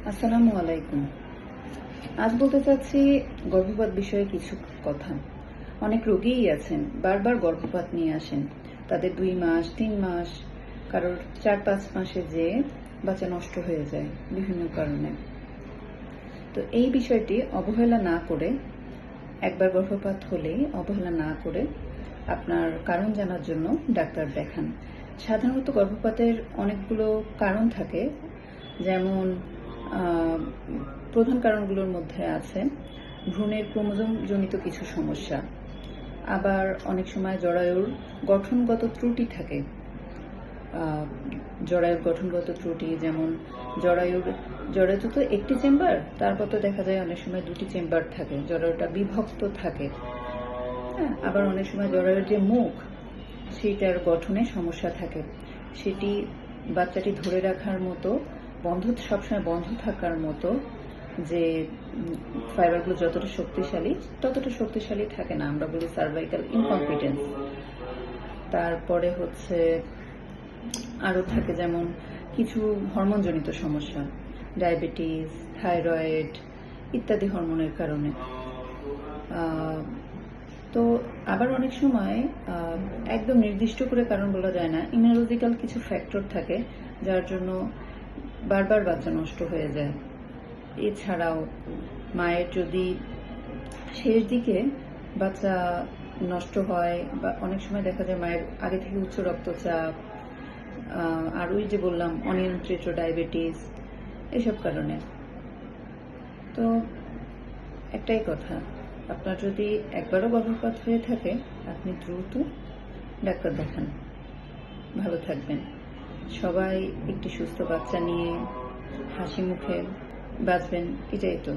আসসালামু আলাইকুম। আজ বলতে চাচ্ছি গর্ভপাত বিষয়ে কিছু কথা। অনেক রোগীই আছেন বারবার গর্ভপাত নিয়ে আসেন। তাদের 2 মাস 3 মাস, কারোর 4-5 মাসে যে বাচ্চা নষ্ট হয়ে যায় বিভিন্ন কারণে। তো এই বিষয়টি অবহেলা না করে, একবার গর্ভপাত হলেই অবহেলা না করে আপনার কারণ জানার জন্য ডাক্তার দেখান। সাধারণত গর্ভপাতের অনেকগুলো কারণ থাকে, যেমন প্রধান কারণগুলোর মধ্যে আছে ভ্রূণের ক্রোমোজোমজনিত কিছু সমস্যা, আবার অনেক সময় জরায়ুর গঠনগত ত্রুটি থাকে। জরায়ুর গঠনগত ত্রুটি, যেমন জরায়ুতে তো একটি চেম্বার, তারপর তো দেখা যায় অনেক সময় 2টি চেম্বার থাকে, জরায়ুটা বিভক্ত থাকে। হ্যাঁ, আবার অনেক সময় জরায়ুর যে মুখ, সেটার গঠনে সমস্যা থাকে, সেটি বাচ্চাটি ধরে রাখার মতো সবসময় বন্ধ থাকার মতো যে ফাইবারগুলো যতটা শক্তিশালী ততটা শক্তিশালী থাকে না, আমরা বলি সার্ভাইকাল ইনকম্পিটেন্স। তারপরে হচ্ছে আরও থাকে যেমন কিছু হরমোনজনিত সমস্যা, ডায়াবেটিস, থাইরয়েড ইত্যাদি হরমোনের কারণে। তো আবার অনেক সময় একদম নির্দিষ্ট করে কারণ বলা যায় না, ইমিউনোলজিক্যাল কিছু ফ্যাক্টর থাকে যার জন্য বারবার বাচ্চা নষ্ট হয়ে যায়। এছাড়াও মায়ের যদি শেষ দিকে বাচ্চা নষ্ট হয়, বা অনেক সময় দেখা যায় মায়ের আগে থেকে উচ্চ রক্তচাপ, আর ওই যে বললাম অনিয়ন্ত্রিত ডায়াবেটিস, এসব কারণে। তো একটাই কথা, আপনার যদি একবারও গর্ভপাত হয়ে থাকে আপনি দ্রুত ডাক্তার দেখান। ভালো থাকবেন। সবাই একটি সুস্থ বাচ্চা নিয়ে হাসি মুখে বাঁচবেন, এটাই তো।